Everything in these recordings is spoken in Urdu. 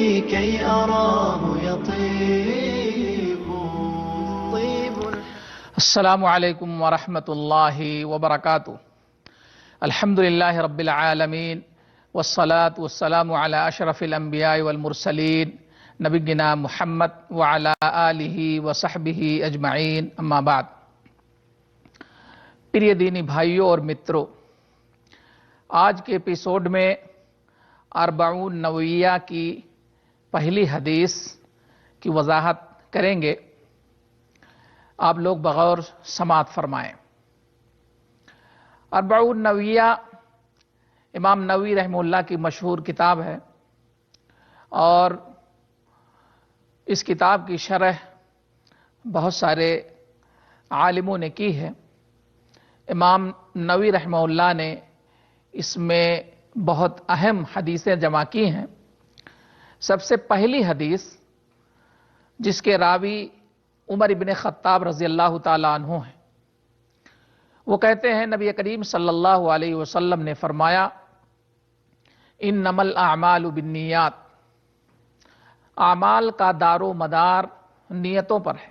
كي أراه يطيب طيب. السلام علیکم ورحمۃ اللہ وبرکاتہ. الحمد للہ رب العالمین والصلاة والسلام علی اشرف الانبیاء والمرسلین نبینا محمد وعلی آلہ وصحبہ اجمعین. اما بعد. پریہ دینی بھائیوں اور متروں، آج کے ایپیسوڈ میں اربعون نوویہ کی پہلی حدیث کی وضاحت کریں گے. آپ لوگ بغور سماعت فرمائیں. اربعون نوویہ امام نووی رحمہ اللہ کی مشہور کتاب ہے، اور اس کتاب کی شرح بہت سارے عالموں نے کی ہے. امام نووی رحمہ اللہ نے اس میں بہت اہم حدیثیں جمع کی ہیں. سب سے پہلی حدیث جس کے راوی عمر ابن خطاب رضی اللہ تعالیٰ عنہ ہیں، وہ کہتے ہیں نبی کریم صلی اللہ علیہ وسلم نے فرمایا، انما الاعمال بالنیات، اعمال کا دار و مدار نیتوں پر ہے.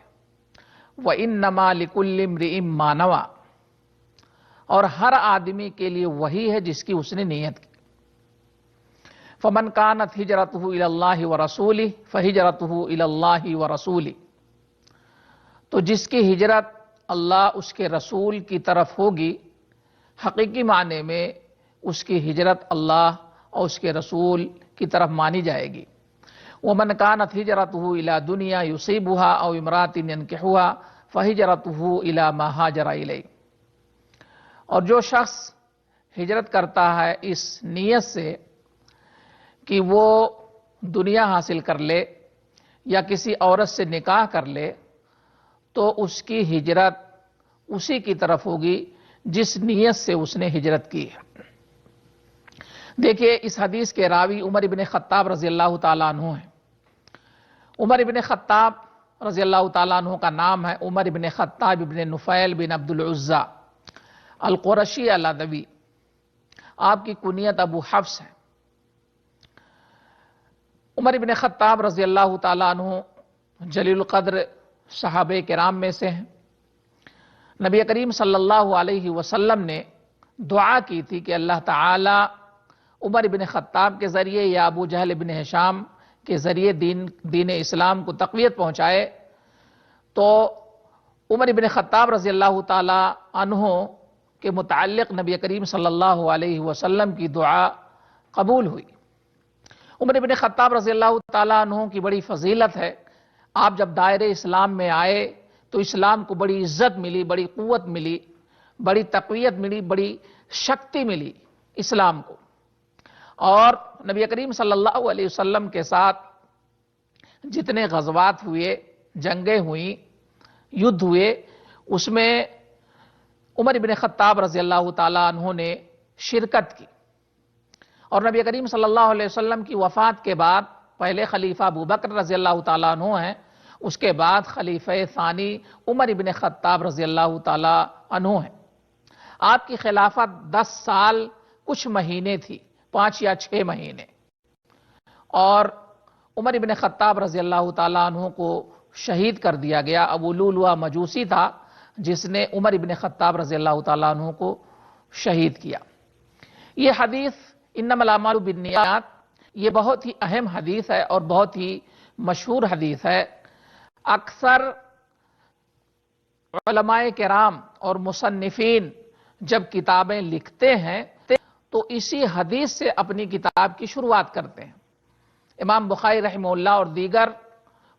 وانما لکل امرئ ما نوى، اور ہر آدمی کے لیے وہی ہے جس کی اس نے نیت کی. فمن كانت ہجرتہ الی اللہ ورسولہ فہجرتہ الی اللہ ورسولہ، تو جس کی ہجرت اللہ اس کے رسول کی طرف ہوگی، حقیقی معنی میں اس کی ہجرت اللہ اور اس کے رسول کی طرف مانی جائے گی. ومن كانت ہجرتہ الی دنیا یصیبها او امرأۃ ینکحها فہجرتہ الی ما ہاجر الیہ. اور جو شخص ہجرت کرتا ہے اس نیت سے کہ وہ دنیا حاصل کر لے یا کسی عورت سے نکاح کر لے، تو اس کی ہجرت اسی کی طرف ہوگی جس نیت سے اس نے ہجرت کی ہے. دیکھیے، اس حدیث کے راوی عمر ابن خطاب رضی اللہ تعالیٰ عنہ ہیں. عمر ابن خطاب رضی اللہ تعالیٰ عنہ کا نام ہے عمر ابن خطاب ابن نفیل بن عبد العزیٰ القرشی العدوی. آپ کی کنیت ابو حفص ہے. عمر ابن خطاب رضی اللہ تعالیٰ عنہ جلیل القدر صحابہ کرام میں سے ہیں. نبی کریم صلی اللہ علیہ وسلم نے دعا کی تھی کہ اللہ تعالی عمر ابن خطاب کے ذریعے یا ابو جہل ابن ہشام کے ذریعے دین اسلام کو تقویت پہنچائے. تو عمر ابن خطاب رضی اللہ تعالی عنہ کے متعلق نبی کریم صلی اللہ علیہ وسلم کی دعا قبول ہوئی. عمر ابن خطاب رضی اللہ تعالیٰ عنہ کی بڑی فضیلت ہے. آپ جب دائرے اسلام میں آئے تو اسلام کو بڑی عزت ملی، بڑی قوت ملی، بڑی تقویت ملی، بڑی شکتی ملی اسلام کو. اور نبی کریم صلی اللہ علیہ وسلم کے ساتھ جتنے غزوات ہوئے، جنگیں ہوئیں، یدھ ہوئے، اس میں عمر ابن خطاب رضی اللہ تعالیٰ عنہ نے شرکت کی. اور نبی کریم صلی اللہ علیہ وسلم کی وفات کے بعد پہلے خلیفہ ابو بکر رضی اللہ تعالیٰ عنہ ہیں، اس کے بعد خلیفہ ثانی عمر ابن خطاب رضی اللہ تعالیٰ عنہ ہیں. آپ کی خلافت 10 سال کچھ مہینے تھی، 5 یا 6 مہینے. اور عمر ابن خطاب رضی اللہ تعالیٰ عنہ کو شہید کر دیا گیا. ابو لؤلؤہ مجوسی تھا جس نے عمر ابن خطاب رضی اللہ تعالیٰ عنہ کو شہید کیا. یہ حدیث انما الاعمال بالنیات یہ بہت ہی اہم حدیث ہے اور بہت ہی مشہور حدیث ہے. اکثر علماء کرام اور مصنفین جب کتابیں لکھتے ہیں تو اسی حدیث سے اپنی کتاب کی شروعات کرتے ہیں. امام بخاری رحمہ اللہ اور دیگر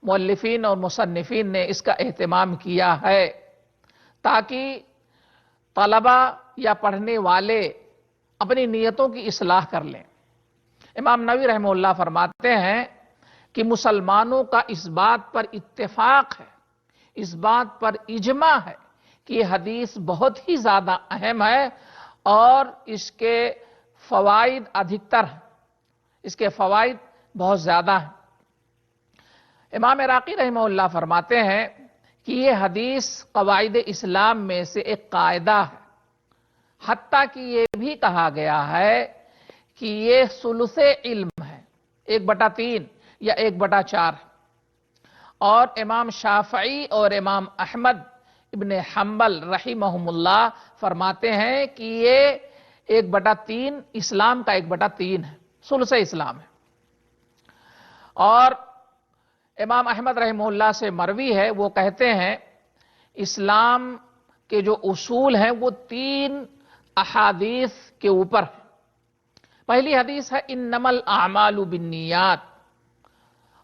مؤلفین اور مصنفین نے اس کا اہتمام کیا ہے تاکہ طلبہ یا پڑھنے والے اپنی نیتوں کی اصلاح کر لیں. امام نووی رحمہ اللہ فرماتے ہیں کہ مسلمانوں کا اس بات پر اتفاق ہے، اس بات پر اجماع ہے کہ یہ حدیث بہت ہی زیادہ اہم ہے اور اس کے فوائد ادھکتر ہیں، اس کے فوائد بہت زیادہ ہیں. امام عراقی رحمہ اللہ فرماتے ہیں کہ یہ حدیث قواعد اسلام میں سے ایک قاعدہ ہے، حتیٰ کہ یہ بھی کہا گیا ہے کہ یہ ثلث علم ہے، 1/3 یا 1/4 ہے۔ اور امام شافعی اور امام احمد ابن حنبل رحمہم اللہ فرماتے ہیں کہ یہ 1/3 اسلام کا 1/3 ہے، ثلث اسلام ہے۔ اور امام احمد رحمہ اللہ سے مروی ہے، وہ کہتے ہیں اسلام کے جو اصول ہیں وہ 3 احادیث کے اوپر ہیں۔ پہلی حدیث ہے انما الاعمال بالنیات،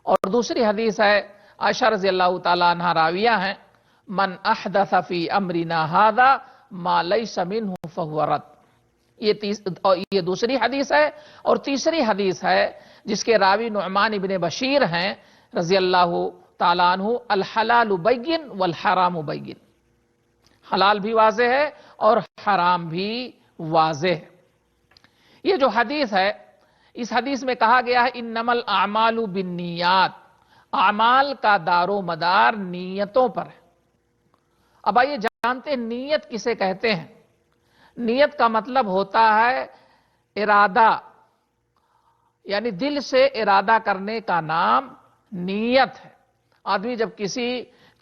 اور دوسری حدیث ہے عائشہ رضی اللہ تعالی عنہا راویہ ہیں، من احدث فی امرنا ھذا ما لیس منہ فہو رد۔ یہ دوسری حدیث ہے۔ اور تیسری حدیث ہے جس کے راوی نعمان ابن بشیر ہیں رضی اللہ تعالیٰ عنہ، الحلال بین والحرام بین، حلال بھی واضح ہے اور حرام بھی واضح ہے۔ یہ جو حدیث ہے، اس حدیث میں کہا گیا ہے انما الاعمال بالنیات، اعمال کا دار و مدار نیتوں پر ہے۔ اب آئیے جانتے ہیں نیت کسے کہتے ہیں۔ نیت کا مطلب ہوتا ہے ارادہ، یعنی دل سے ارادہ کرنے کا نام نیت ہے۔ آدمی جب کسی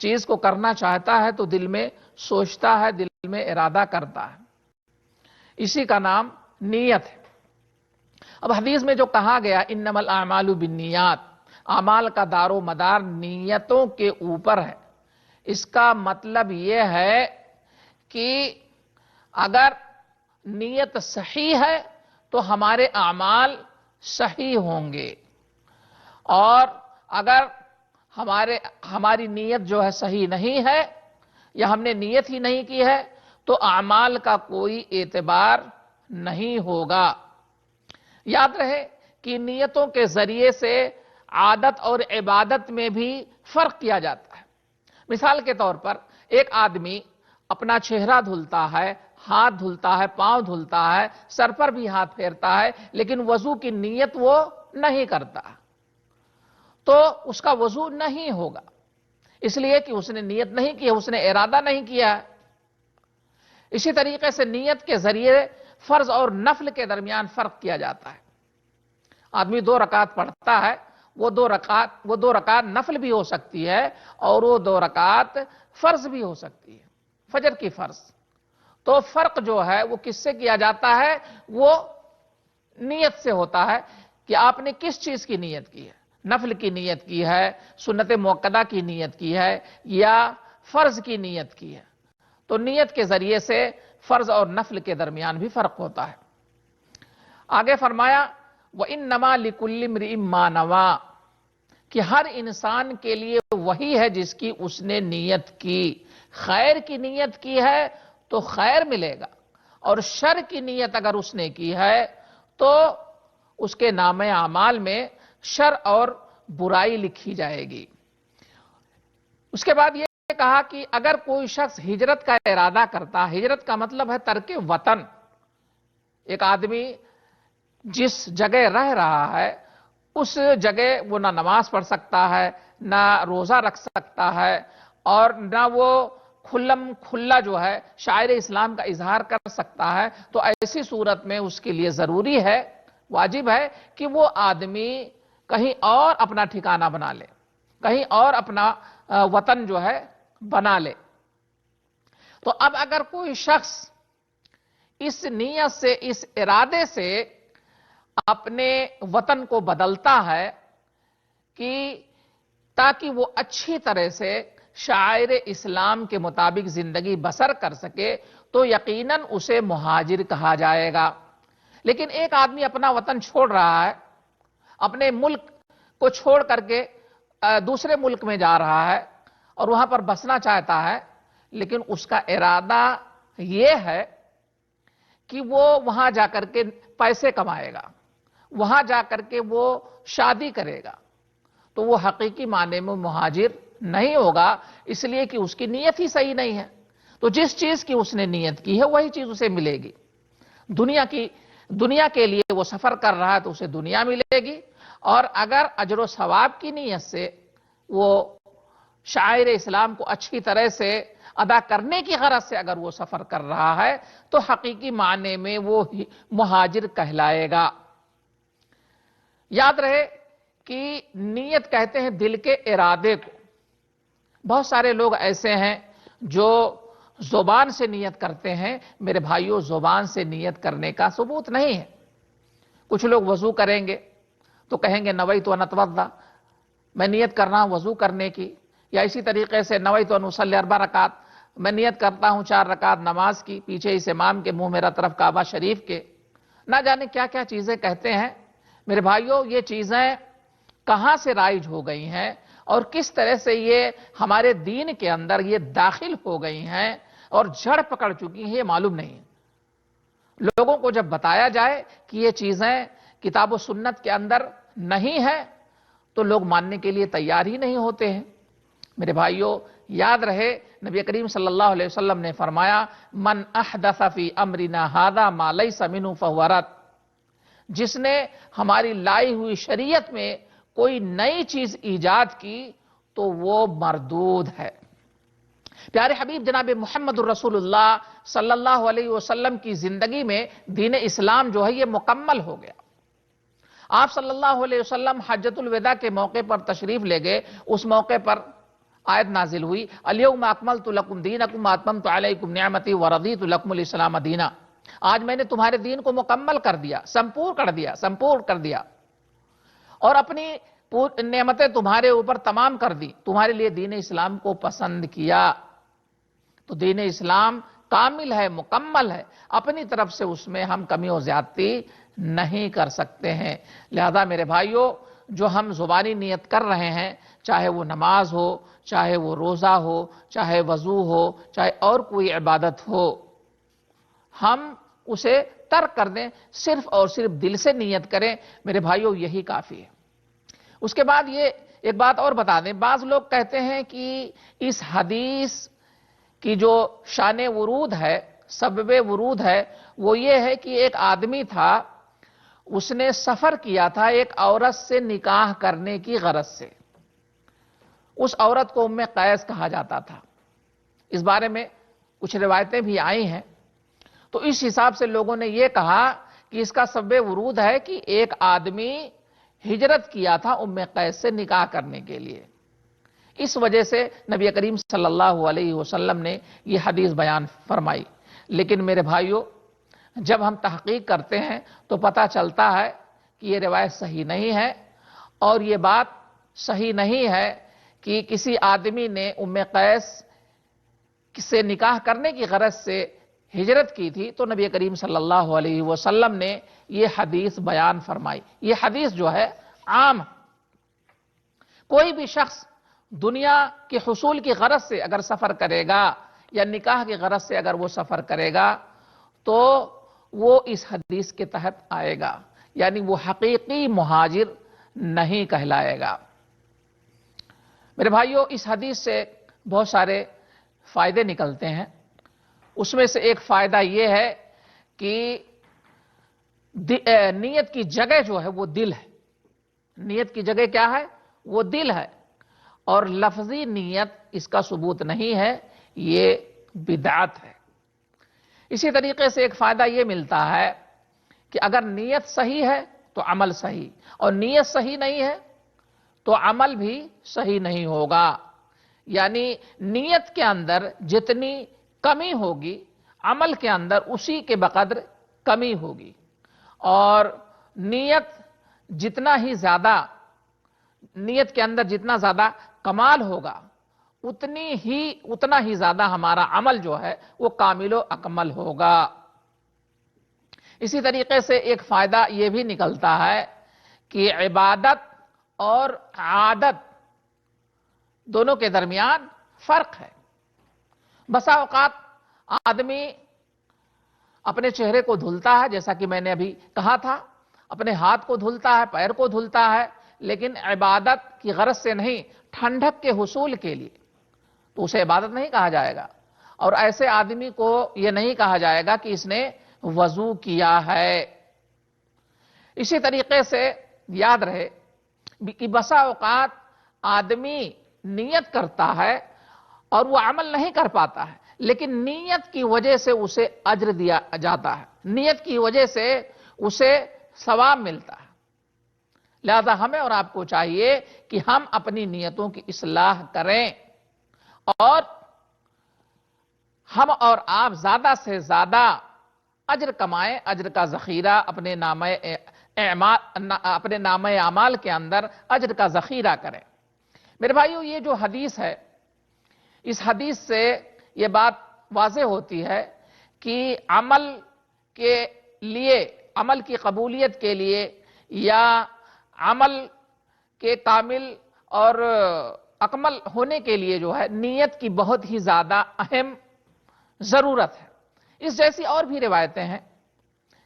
چیز کو کرنا چاہتا ہے تو دل میں سوچتا ہے، دل میں ارادہ کرتا ہے، اسی کا نام نیت ہے۔ اب حدیث میں جو کہا گیا انما الاعمال بالنیات، اعمال کا دار و مدار نیتوں کے اوپر ہے، اس کا مطلب یہ ہے کہ اگر نیت صحیح ہے تو ہمارے اعمال صحیح ہوں گے، اور اگر ہماری نیت جو ہے صحیح نہیں ہے یا ہم نے نیت ہی نہیں کی ہے تو اعمال کا کوئی اعتبار نہیں ہوگا۔ یاد رہے کہ نیتوں کے ذریعے سے عادت اور عبادت میں بھی فرق کیا جاتا ہے۔ مثال کے طور پر ایک آدمی اپنا چہرہ دھلتا ہے، ہاتھ دھلتا ہے، پاؤں دھلتا ہے، سر پر بھی ہاتھ پھیرتا ہے، لیکن وضو کی نیت وہ نہیں کرتا، تو اس کا وضو نہیں ہوگا، اس لیے کہ اس نے نیت نہیں کی ہے، اس نے ارادہ نہیں کیا ہے۔ اسی طریقے سے نیت کے ذریعے فرض اور نفل کے درمیان فرق کیا جاتا ہے۔ آدمی 2 رکعت پڑھتا ہے، وہ دو رکعت نفل بھی ہو سکتی ہے اور وہ 2 رکعت فرض بھی ہو سکتی ہے، فجر کی فرض۔ تو فرق جو ہے وہ کس سے کیا جاتا ہے؟ وہ نیت سے ہوتا ہے کہ آپ نے کس چیز کی نیت کی ہے، نفل کی نیت کی ہے، سنت موقدہ کی نیت کی ہے یا فرض کی نیت کی ہے۔ تو نیت کے ذریعے سے فرض اور نفل کے درمیان بھی فرق ہوتا ہے۔ آگے فرمایا وَإِنَّمَا لِكُلِّ امْرِئٍ مَّا نَوَىٰ، کہ ہر انسان کے لیے وہی ہے جس کی اس نے نیت کی۔ خیر کی نیت کی ہے تو خیر ملے گا، اور شر کی نیت اگر اس نے کی ہے تو اس کے نامہ اعمال میں شر اور برائی لکھی جائے گی۔ اس کے بعد یہ کہا کہ اگر کوئی شخص ہجرت کا ارادہ کرتا، ہجرت کا مطلب ہے ترک وطن۔ ایک آدمی جس جگہ رہ رہا ہے اس جگہ وہ نہ نماز پڑھ سکتا ہے، نہ روزہ رکھ سکتا ہے، اور نہ وہ کھلا جو ہے شاعر اسلام کا اظہار کر سکتا ہے، تو ایسی صورت میں اس کے لیے ضروری ہے، واجب ہے کہ وہ آدمی کہیں اور اپنا ٹھکانہ بنا لے، کہیں اور اپنا وطن جو ہے بنا لے۔ تو اب اگر کوئی شخص اس نیت سے، اس ارادے سے اپنے وطن کو بدلتا ہے کہ تاکہ وہ اچھی طرح سے شاعر اسلام کے مطابق زندگی بسر کر سکے، تو یقیناً اسے مہاجر کہا جائے گا۔ لیکن ایک آدمی اپنا وطن چھوڑ رہا ہے، اپنے ملک کو چھوڑ کر کے دوسرے ملک میں جا رہا ہے اور وہاں پر بسنا چاہتا ہے، لیکن اس کا ارادہ یہ ہے کہ وہ وہاں جا کر کے پیسے کمائے گا، وہاں جا کر کے وہ شادی کرے گا، تو وہ حقیقی معنی میں مہاجر نہیں ہوگا، اس لیے کہ اس کی نیت ہی صحیح نہیں ہے۔ تو جس چیز کی اس نے نیت کی ہے وہی چیز اسے ملے گی۔ دنیا کے لیے وہ سفر کر رہا ہے تو اسے دنیا ملے گی، اور اگر اجر و ثواب کی نیت سے وہ شاعر اسلام کو اچھی طرح سے ادا کرنے کی غرض سے اگر وہ سفر کر رہا ہے تو حقیقی معنی میں وہ مہاجر کہلائے گا۔ یاد رہے کی نیت کہتے ہیں دل کے ارادے کو. بہت سارے لوگ ایسے ہیں جو زبان سے نیت کرتے ہیں. میرے بھائیوں، زبان سے نیت کرنے کا ثبوت نہیں ہے. کچھ لوگ وضو کریں گے تو کہیں گے نویت ان اتوضا، میں نیت کر رہا ہوں وضو کرنے کی. یا اسی طریقے سے نویت ان اصلی 4 رکعات، میں نیت کرتا ہوں 4 رکعت نماز کی، پیچھے اس امام کے منہ میرا طرف کعبہ شریف کے. نہ جانے کیا کیا چیزیں کہتے ہیں. میرے بھائیوں، یہ چیزیں کہاں سے رائج ہو گئی ہیں اور کس طرح سے یہ ہمارے دین کے اندر یہ داخل ہو گئی ہیں اور جڑ پکڑ چکی ہیں، یہ معلوم نہیں. لوگوں کو جب بتایا جائے کہ یہ چیزیں کتاب و سنت کے اندر نہیں ہیں تو لوگ ماننے کے لیے تیار ہی نہیں ہوتے ہیں. میرے بھائیوں، یاد رہے نبی کریم صلی اللہ علیہ وسلم نے فرمایا من احدث فی امرنا ھذا ما لیس منہ فہو رد. جس نے ہماری لائی ہوئی شریعت میں کوئی نئی چیز ایجاد کی تو وہ مردود ہے. پیارے حبیب جناب محمد الرسول اللہ صلی اللہ علیہ وسلم کی زندگی میں دین اسلام جو ہے یہ مکمل ہو گیا. آپ صلی اللہ علیہ وسلم حجۃ الوداع کے موقع پر تشریف لے گئے. اس موقع پر آیت نازل ہوئی الیوم اکملت لکم دینکم واتممت علیکم نعمتی ورضیت لکم الاسلام دینا. آج میں نے تمہارے دین کو مکمل کر دیا، سمپور کر دیا اور اپنی نعمتیں تمہارے اوپر تمام کر دی، تمہارے لیے دین اسلام کو پسند کیا. تو دین اسلام کامل ہے، مکمل ہے. اپنی طرف سے اس میں ہم کمی و زیادتی نہیں کر سکتے ہیں. لہذا میرے بھائیوں، جو ہم زبانی نیت کر رہے ہیں، چاہے وہ نماز ہو، چاہے وہ روزہ ہو، چاہے وضو ہو، چاہے اور کوئی عبادت ہو، ہم اسے ترک کر دیں، صرف اور صرف دل سے نیت کریں. میرے بھائیوں، یہی کافی ہے. اس کے بعد یہ ایک بات اور بتا دیں. بعض لوگ کہتے ہیں کہ اس حدیث کی جو شان ورود ہے، سبب ورود ہے، وہ یہ ہے کہ ایک آدمی تھا، اس نے سفر کیا تھا ایک عورت سے نکاح کرنے کی غرض سے. اس عورت کو ام قیس کہا جاتا تھا. اس بارے میں کچھ روایتیں بھی آئی ہیں. تو اس حساب سے لوگوں نے یہ کہا کہ اس کا سبب ورود ہے کہ ایک آدمی ہجرت کیا تھا ام قیس سے نکاح کرنے کے لیے. اس وجہ سے نبی کریم صلی اللہ علیہ وسلم نے یہ حدیث بیان فرمائی. لیکن میرے بھائیوں، جب ہم تحقیق کرتے ہیں تو پتہ چلتا ہے کہ یہ روایت صحیح نہیں ہے. اور یہ بات صحیح نہیں ہے کہ کسی آدمی نے ام قیس سے نکاح کرنے کی غرض سے ہجرت کی تھی تو نبی کریم صلی اللہ علیہ وسلم نے یہ حدیث بیان فرمائی. یہ حدیث جو ہے عام، کوئی بھی شخص دنیا کے حصول کی غرض سے اگر سفر کرے گا یا نکاح کی غرض سے اگر وہ سفر کرے گا تو وہ اس حدیث کے تحت آئے گا، یعنی وہ حقیقی مہاجر نہیں کہلائے گا. میرے بھائیوں، اس حدیث سے بہت سارے فائدے نکلتے ہیں. اس میں سے ایک فائدہ یہ ہے کہ نیت کی جگہ جو ہے وہ دل ہے. نیت کی جگہ کیا ہے؟ وہ دل ہے. اور لفظی نیت اس کا ثبوت نہیں ہے، یہ بدعت ہے. اسی طریقے سے ایک فائدہ یہ ملتا ہے کہ اگر نیت صحیح ہے تو عمل صحیح، اور نیت صحیح نہیں ہے تو عمل بھی صحیح نہیں ہوگا. یعنی نیت کے اندر جتنی کمی ہوگی عمل کے اندر اسی کے بقدر کمی ہوگی. اور نیت کے اندر جتنا زیادہ کمال ہوگا اتنا ہی زیادہ ہمارا عمل جو ہے وہ کامل و اکمل ہوگا. اسی طریقے سے ایک فائدہ یہ بھی نکلتا ہے کہ عبادت اور عادت دونوں کے درمیان فرق ہے. بسا اوقات آدمی اپنے چہرے کو دھلتا ہے، جیسا کہ میں نے ابھی کہا تھا، اپنے ہاتھ کو دھلتا ہے، پیر کو دھلتا ہے، لیکن عبادت کی غرض سے نہیں، ٹھنڈک کے حصول کے لیے، تو اسے عبادت نہیں کہا جائے گا. اور ایسے آدمی کو یہ نہیں کہا جائے گا کہ اس نے وضو کیا ہے. اسی طریقے سے یاد رہے کہ بسا اوقات آدمی نیت کرتا ہے اور وہ عمل نہیں کر پاتا ہے، لیکن نیت کی وجہ سے اسے اجر دیا جاتا ہے، نیت کی وجہ سے اسے ثواب ملتا ہے. لہذا ہمیں اور آپ کو چاہیے کہ ہم اپنی نیتوں کی اصلاح کریں اور ہم اور آپ زیادہ سے زیادہ اجر کمائیں، اجر کا ذخیرہ اپنے نامہ اعمال کے اندر اجر کا ذخیرہ کریں۔ میرے بھائیو، یہ جو حدیث ہے، اس حدیث سے یہ بات واضح ہوتی ہے کہ عمل کے لیے، عمل کی قبولیت کے لیے یا عمل کے کامل اور اکمل ہونے کے لیے جو ہے نیت کی بہت ہی زیادہ اہم ضرورت ہے۔ اس جیسی اور بھی روایتیں ہیں۔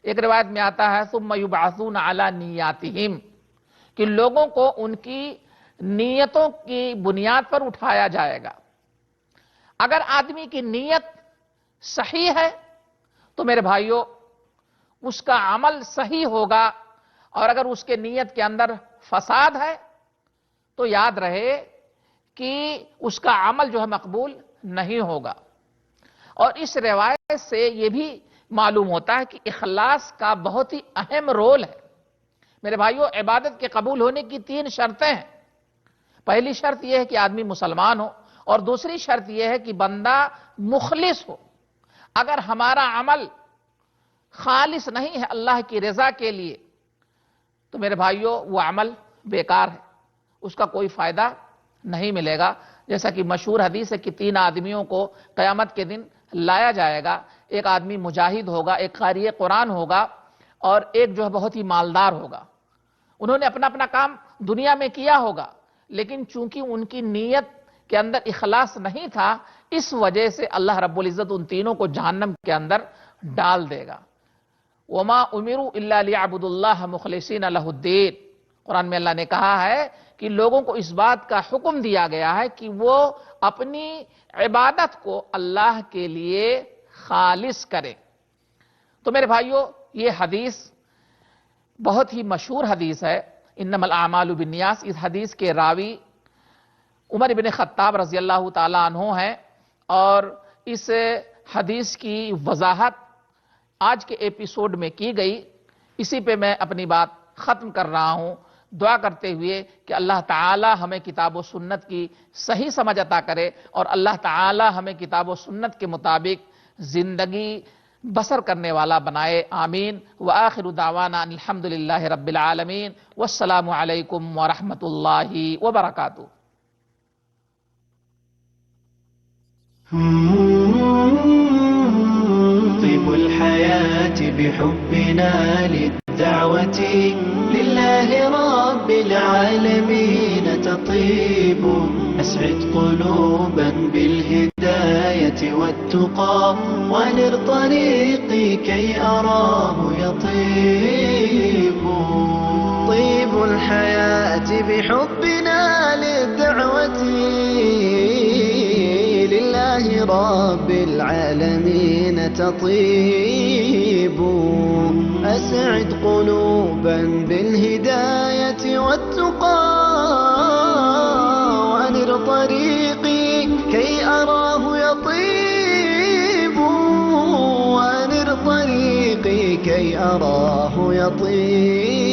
ایک روایت میں آتا ہے ثم یبعثون علی نیاتہم، کہ لوگوں کو ان کی نیتوں کی بنیاد پر اٹھایا جائے گا۔ اگر آدمی کی نیت صحیح ہے تو میرے بھائیوں اس کا عمل صحیح ہوگا، اور اگر اس کے نیت کے اندر فساد ہے تو یاد رہے کہ اس کا عمل جو ہے مقبول نہیں ہوگا۔ اور اس روایت سے یہ بھی معلوم ہوتا ہے کہ اخلاص کا بہت ہی اہم رول ہے۔ میرے بھائیوں، عبادت کے قبول ہونے کی 3 شرطیں ہیں۔ پہلی شرط یہ ہے کہ آدمی مسلمان ہو، اور دوسری شرط یہ ہے کہ بندہ مخلص ہو۔ اگر ہمارا عمل خالص نہیں ہے اللہ کی رضا کے لیے تو میرے بھائیوں وہ عمل بیکار ہے، اس کا کوئی فائدہ نہیں ملے گا۔ جیسا کہ مشہور حدیث ہے کہ 3 آدمیوں کو قیامت کے دن لایا جائے گا۔ ایک آدمی مجاہد ہوگا، ایک قاری قرآن ہوگا، اور ایک جو ہے بہت ہی مالدار ہوگا۔ انہوں نے اپنا اپنا کام دنیا میں کیا ہوگا، لیکن چونکہ ان کی نیت کے اندر اخلاص نہیں تھا، اس وجہ سے اللہ رب العزت ان تینوں کو جہنم کے اندر ڈال دے گا۔ وَمَا أُمِرُوا إِلَّا لِيَعْبُدُوا اللَّهَ مُخْلِصِينَ لَهُ الدِّينَ، قرآن میں اللہ نے کہا ہے کہ لوگوں کو اس بات کا حکم دیا گیا ہے کہ وہ اپنی عبادت کو اللہ کے لیے خالص کرے۔ تو میرے بھائیوں، یہ حدیث بہت ہی مشہور حدیث ہے، انما الاعمال بالنیات۔ اس حدیث کے راوی عمر بن خطاب رضی اللہ تعالیٰ عنہ ہیں، اور اس حدیث کی وضاحت آج کے ایپیسوڈ میں کی گئی۔ اسی پہ میں اپنی بات ختم کر رہا ہوں، دعا کرتے ہوئے کہ اللہ تعالی ہمیں کتاب و سنت کی صحیح سمجھ عطا کرے، اور اللہ تعالی ہمیں کتاب و سنت کے مطابق زندگی بسر کرنے والا بنائے، آمین۔ وآخر دعوانا ان الحمدللہ رب العالمین، والسلام علیکم ورحمۃ اللہ وبرکاتہ۔ طيب الحياة بحبنا للدعوة لله رب العالمين تطيب، أسعد قلوبا بالهداية والتقى، وانر طريقي كي أراه يطيب. طيب الحياة بحبنا للدعوة لله رب العالمين تطيب، أسعد قلوبا بالهداية والتقى، وانر طريقي كي أراه يطيب، وانر طريقي كي أراه يطيب.